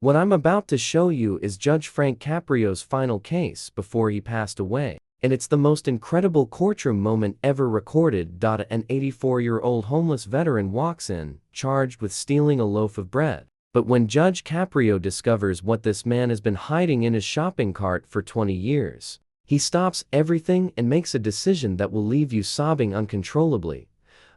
What I'm about to show you is Judge Frank Caprio's final case before he passed away. And it's the most incredible courtroom moment ever recorded. An 84-year-old homeless veteran walks in, charged with stealing a loaf of bread. But when Judge Caprio discovers what this man has been hiding in his shopping cart for 20 years, he stops everything and makes a decision that will leave you sobbing uncontrollably.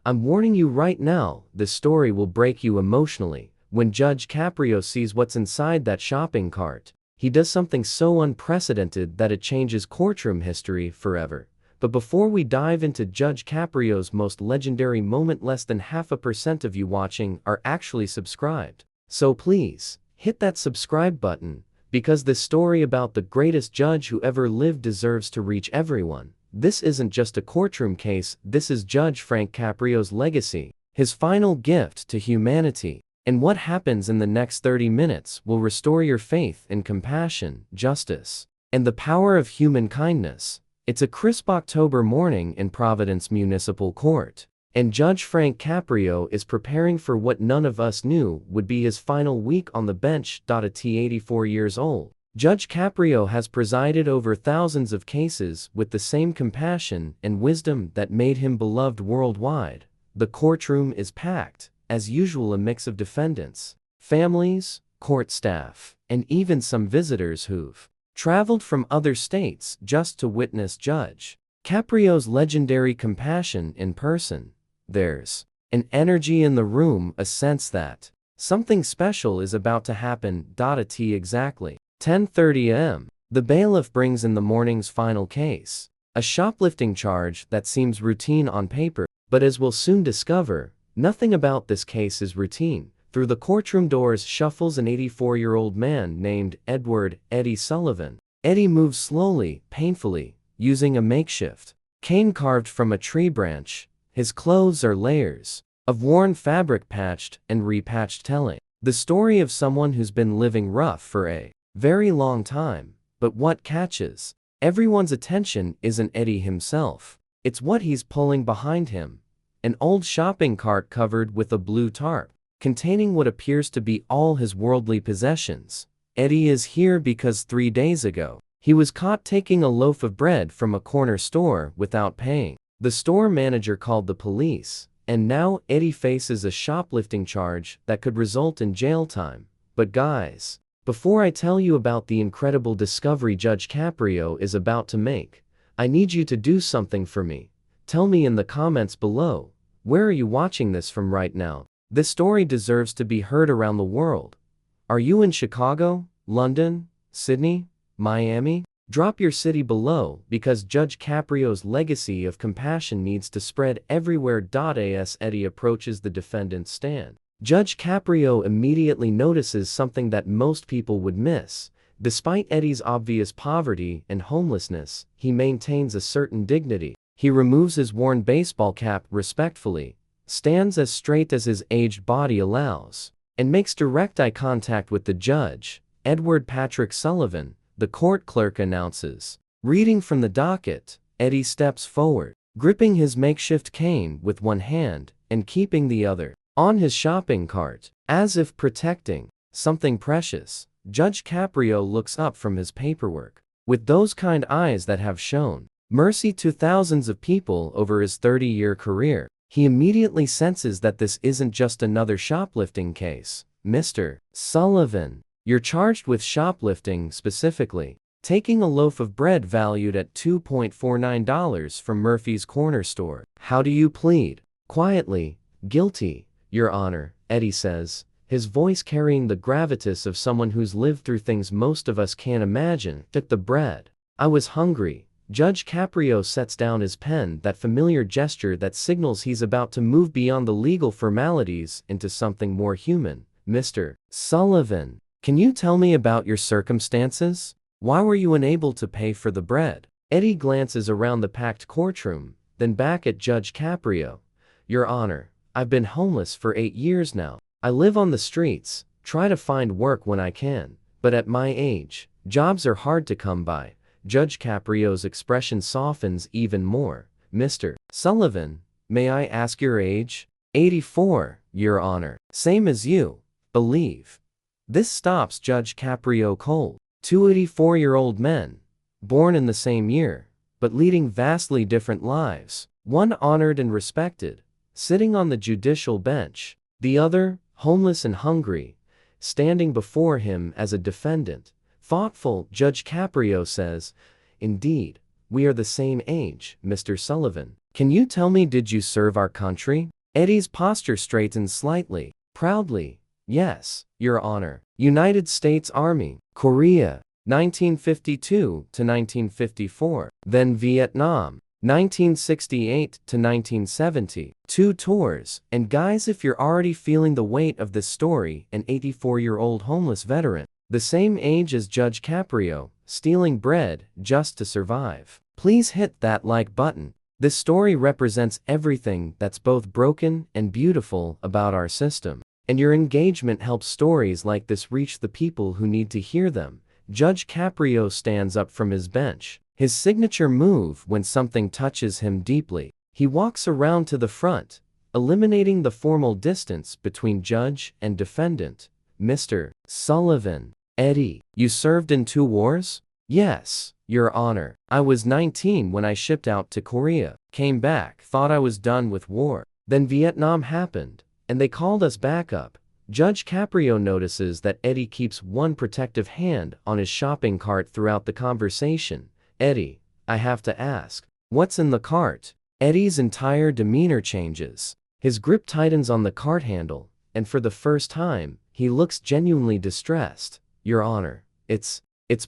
I'm warning you right now, this story will break you emotionally. When Judge Caprio sees what's inside that shopping cart, he does something so unprecedented that it changes courtroom history forever. But before we dive into Judge Caprio's most legendary moment, less than 0.5% of you watching are actually subscribed. So please, hit that subscribe button, because this story about the greatest judge who ever lived deserves to reach everyone. This isn't just a courtroom case, this is Judge Frank Caprio's legacy, his final gift to humanity. And what happens in the next 30 minutes will restore your faith in compassion, justice, and the power of human kindness. It's a crisp October morning in Providence Municipal Court, and Judge Frank Caprio is preparing for what none of us knew would be his final week on the bench. At 84 years old, Judge Caprio has presided over thousands of cases with the same compassion and wisdom that made him beloved worldwide. The courtroom is packed, as usual, a mix of defendants, families, court staff, and even some visitors who've traveled from other states just to witness Judge Caprio's legendary compassion in person. There's an energy in the room, a sense that something special is about to happen. At exactly 10:30 a.m., the bailiff brings in the morning's final case, a shoplifting charge that seems routine on paper, but as we'll soon discover, nothing about this case is routine. Through the courtroom doors shuffles an 84-year-old man named Eddie Sullivan. Eddie moves slowly, painfully, using a makeshift cane carved from a tree branch. His clothes are layers of worn fabric, patched and repatched, telling the story of someone who's been living rough for a very long time. But what catches everyone's attention isn't Eddie himself. It's what he's pulling behind him. An old shopping cart covered with a blue tarp, containing what appears to be all his worldly possessions. Eddie is here because 3 days ago, he was caught taking a loaf of bread from a corner store without paying. The store manager called the police, and now Eddie faces a shoplifting charge that could result in jail time. But guys, before I tell you about the incredible discovery Judge Caprio is about to make, I need you to do something for me. Tell me in the comments below, where are you watching this from right now? This story deserves to be heard around the world. Are you in Chicago, London, Sydney, Miami? Drop your city below, because Judge Caprio's legacy of compassion needs to spread everywhere. As Eddie approaches the defendant's stand, Judge Caprio immediately notices something that most people would miss. Despite Eddie's obvious poverty and homelessness, he maintains a certain dignity. He removes his worn baseball cap respectfully, stands as straight as his aged body allows, and makes direct eye contact with the judge. Patrick Sullivan, the court clerk, announces. Reading from the docket, Eddie steps forward, gripping his makeshift cane with one hand and keeping the other on his shopping cart, as if protecting something precious. Judge Caprio looks up from his paperwork with those kind eyes that have shown mercy to thousands of people over his 30-year career. He immediately senses that this isn't just another shoplifting case. Mr. Sullivan, you're charged with shoplifting, specifically taking a loaf of bread valued at $2.49 from Murphy's Corner Store. How do you plead? Quietly, guilty, Your Honor, Eddie says, his voice carrying the gravitas of someone who's lived through things most of us can't imagine. Took the bread. I was hungry. Judge Caprio sets down his pen, that familiar gesture that signals he's about to move beyond the legal formalities into something more human. Mr. Sullivan, can you tell me about your circumstances? Why were you unable to pay for the bread? Eddie glances around the packed courtroom, then back at Judge Caprio. Your Honor, I've been homeless for 8 years now. I live on the streets, try to find work when I can, but at my age, jobs are hard to come by. Judge Caprio's expression softens even more. Mr. Sullivan, may I ask your age? 84, Your Honor. Same as you. Believe. This stops Judge Caprio cold. Two 84-year-old men, born in the same year, but leading vastly different lives. One honored and respected, sitting on the judicial bench. The other, homeless and hungry, standing before him as a defendant. Thoughtful, Judge Caprio says, "Indeed, we are the same age, Mr. Sullivan. Can you tell me, did you serve our country?" Eddie's posture straightens slightly. Proudly, "Yes, Your Honor. United States Army, Korea, 1952 to 1954. Then Vietnam, 1968 to 1970. 2 tours. And guys, if you're already feeling the weight of this story, an 84-year-old homeless veteran, the same age as Judge Caprio, stealing bread just to survive. Please hit that like button. This story represents everything that's both broken and beautiful about our system. And your engagement helps stories like this reach the people who need to hear them." Judge Caprio stands up from his bench, his signature move when something touches him deeply. He walks around to the front, eliminating the formal distance between judge and defendant. "Mr. Sullivan, Eddie, you served in 2 wars? Yes, Your Honor. I was 19 when I shipped out to Korea. Came back, thought I was done with war. Then Vietnam happened, and they called us back up." Judge Caprio notices that Eddie keeps one protective hand on his shopping cart throughout the conversation. "Eddie, I have to ask, what's in the cart?" Eddie's entire demeanor changes. His grip tightens on the cart handle, and for the first time, he looks genuinely distressed. "Your Honor, it's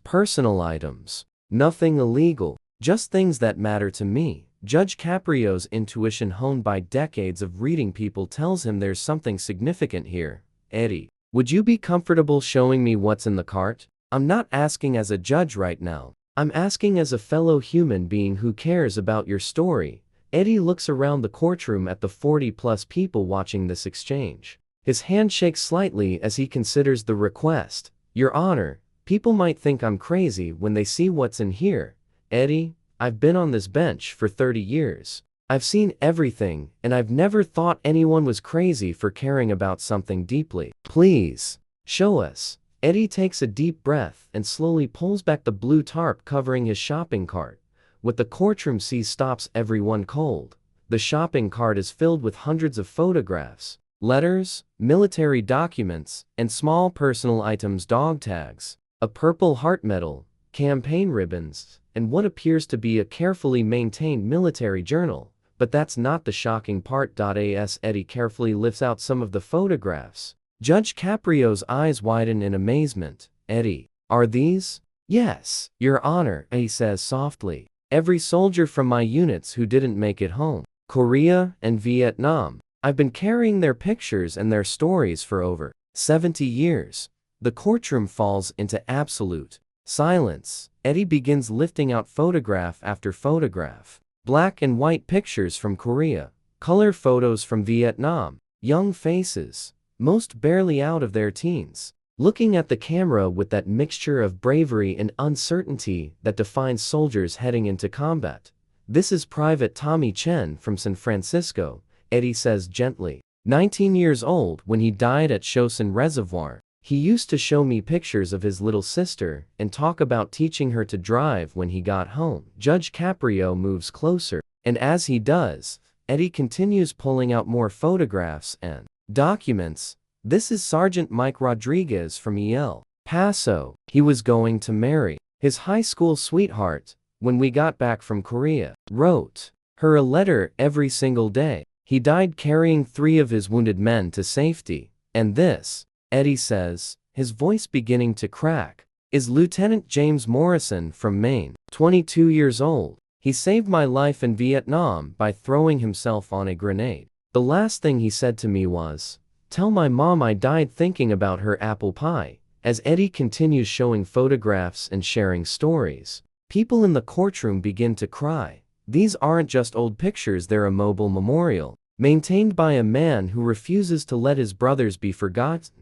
personal items. Nothing illegal. Just things that matter to me." Judge Caprio's intuition, honed by decades of reading people, tells him there's something significant here. "Eddie, would you be comfortable showing me what's in the cart? I'm not asking as a judge right now. I'm asking as a fellow human being who cares about your story." Eddie looks around the courtroom at the 40-plus people watching this exchange. His hand shakes slightly as he considers the request. "Your Honor, people might think I'm crazy when they see what's in here. Eddie, I've been on this bench for 30 years. I've seen everything, and I've never thought anyone was crazy for caring about something deeply. Please, show us." Eddie takes a deep breath and slowly pulls back the blue tarp covering his shopping cart. What the courtroom sees stops everyone cold. The shopping cart is filled with hundreds of photographs, letters, military documents, and small personal items, dog tags, a purple heart medal, campaign ribbons, and what appears to be a carefully maintained military journal. But that's not the shocking part. As Eddie carefully lifts out some of the photographs, Judge Caprio's eyes widen in amazement. "Eddie, are these?" "Yes, Your Honor," he says softly. "Every soldier from my units who didn't make it home, Korea and Vietnam. I've been carrying their pictures and their stories for over 70 years. The courtroom falls into absolute silence. Eddie begins lifting out photograph after photograph. Black and white pictures from Korea, color photos from Vietnam, young faces, most barely out of their teens, looking at the camera with that mixture of bravery and uncertainty that defines soldiers heading into combat. "This is Private Tommy Chen from San Francisco," Eddie says gently. 19 years old when he died at Chosin Reservoir. He used to show me pictures of his little sister and talk about teaching her to drive when he got home. Judge Caprio moves closer, and as he does, Eddie continues pulling out more photographs and documents. "This is Sergeant Mike Rodriguez from El Paso. He was going to marry his high school sweetheart when we got back from Korea. Wrote her a letter every single day. He died carrying 3 of his wounded men to safety. And this," Eddie says, his voice beginning to crack, "is Lieutenant James Morrison from Maine, 22 years old. He saved my life in Vietnam by throwing himself on a grenade. The last thing he said to me was, 'Tell my mom I died thinking about her apple pie.'" As Eddie continues showing photographs and sharing stories, people in the courtroom begin to cry. These aren't just old pictures, they're a mobile memorial, maintained by a man who refuses to let his brothers be forgotten.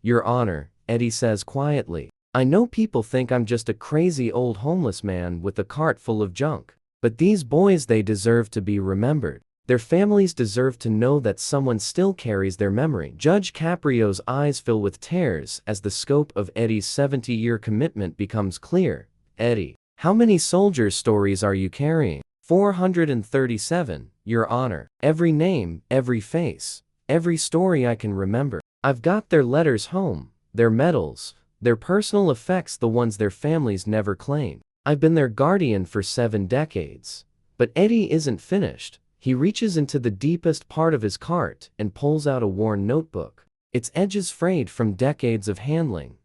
"Your Honor," Eddie says quietly, "I know people think I'm just a crazy old homeless man with a cart full of junk. But these boys, they deserve to be remembered. Their families deserve to know that someone still carries their memory. Judge Caprio's eyes fill with tears as the scope of Eddie's 70-year commitment becomes clear. Eddie, how many soldiers' stories are you carrying? 437, Your Honor. Every name, every face, every story I can remember. I've got their letters home, their medals, their personal effects, the ones their families never claimed. I've been their guardian for 7 decades. But Eddie isn't finished. He reaches into the deepest part of his cart and pulls out a worn notebook. Its edges frayed from decades of handling.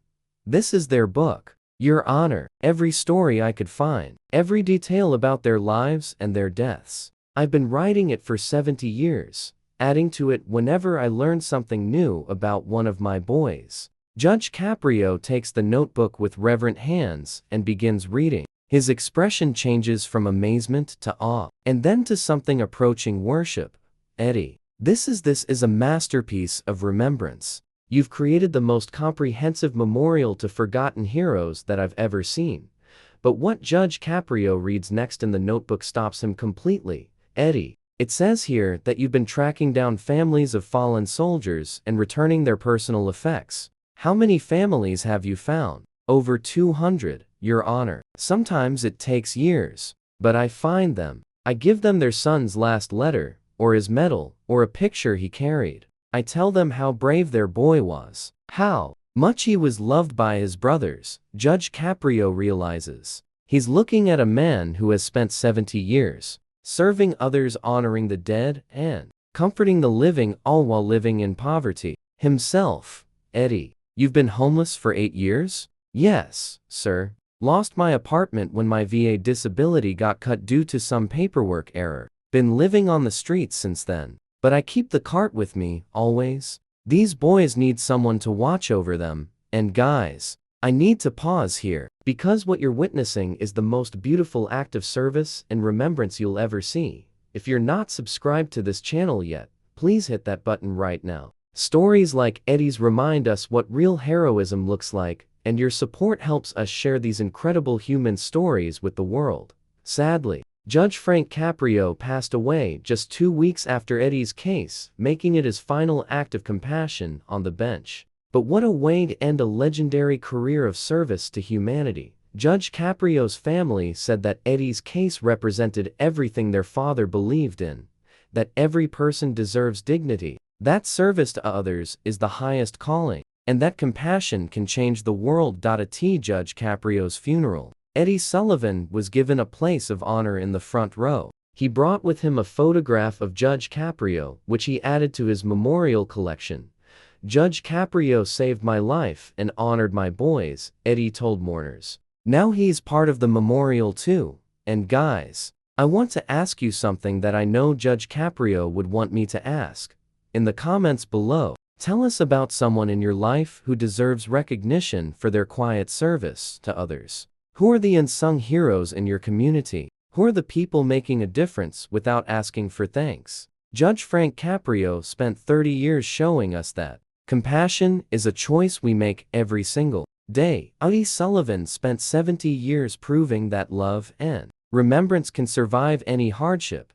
This is their book. Your Honor, every story I could find, every detail about their lives and their deaths. I've been writing it for 70 years, adding to it whenever I learned something new about one of my boys. Judge Caprio takes the notebook with reverent hands and begins reading. His expression changes from amazement to awe, and then to something approaching worship. Eddie, this is a masterpiece of remembrance. You've created the most comprehensive memorial to forgotten heroes that I've ever seen. But what Judge Caprio reads next in the notebook stops him completely. Eddie, it says here that you've been tracking down families of fallen soldiers and returning their personal effects. How many families have you found? Over 200, Your Honor. Sometimes it takes years, but I find them. I give them their son's last letter, or his medal, or a picture he carried. I tell them how brave their boy was, how much he was loved by his brothers. Judge Caprio realizes he's looking at a man who has spent 70 years serving others, honoring the dead, and comforting the living, all while living in poverty himself. Eddie, you've been homeless for 8 years? Yes, sir. Lost my apartment when my VA disability got cut due to some paperwork error. Been living on the streets since then. But I keep the cart with me, always. These boys need someone to watch over them. And guys, I need to pause here, because what you're witnessing is the most beautiful act of service and remembrance you'll ever see. If you're not subscribed to this channel yet, please hit that button right now. Stories like Eddie's remind us what real heroism looks like, and your support helps us share these incredible human stories with the world. Sadly, Judge Frank Caprio passed away just 2 weeks after Eddie's case, making it his final act of compassion on the bench. But what a way to end a legendary career of service to humanity. Judge Caprio's family said that Eddie's case represented everything their father believed in, that every person deserves dignity, that service to others is the highest calling, and that compassion can change the world. At Judge Caprio's funeral, Eddie Sullivan was given a place of honor in the front row. He brought with him a photograph of Judge Caprio, which he added to his memorial collection. Judge Caprio saved my life and honored my boys, Eddie told mourners. Now he's part of the memorial too. And guys, I want to ask you something that I know Judge Caprio would want me to ask. In the comments below, tell us about someone in your life who deserves recognition for their quiet service to others. Who are the unsung heroes in your community? Who are the people making a difference without asking for thanks? Judge Frank Caprio spent 30 years showing us that compassion is a choice we make every single day. Eddie Sullivan spent 70 years proving that love and remembrance can survive any hardship.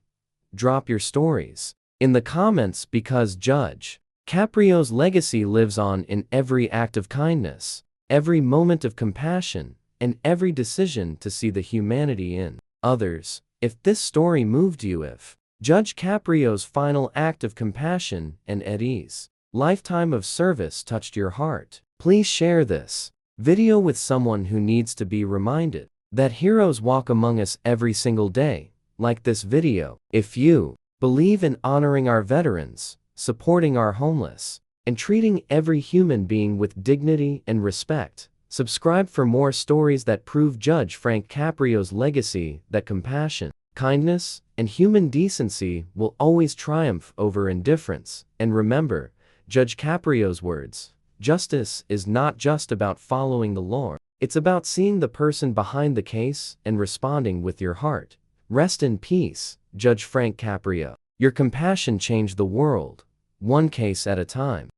Drop your stories in the comments, because Judge Caprio's legacy lives on in every act of kindness, every moment of compassion, and every decision to see the humanity in others. If this story moved you, if Judge Caprio's final act of compassion and Eddie's lifetime of service touched your heart, please share this video with someone who needs to be reminded that heroes walk among us every single day. Like this video if you believe in honoring our veterans, supporting our homeless, and treating every human being with dignity and respect. Subscribe for more stories that prove Judge Frank Caprio's legacy, that compassion, kindness, and human decency will always triumph over indifference. And remember Judge Caprio's words: justice is not just about following the law, it's about seeing the person behind the case and responding with your heart. Rest in peace, Judge Frank Caprio. Your compassion changed the world, one case at a time.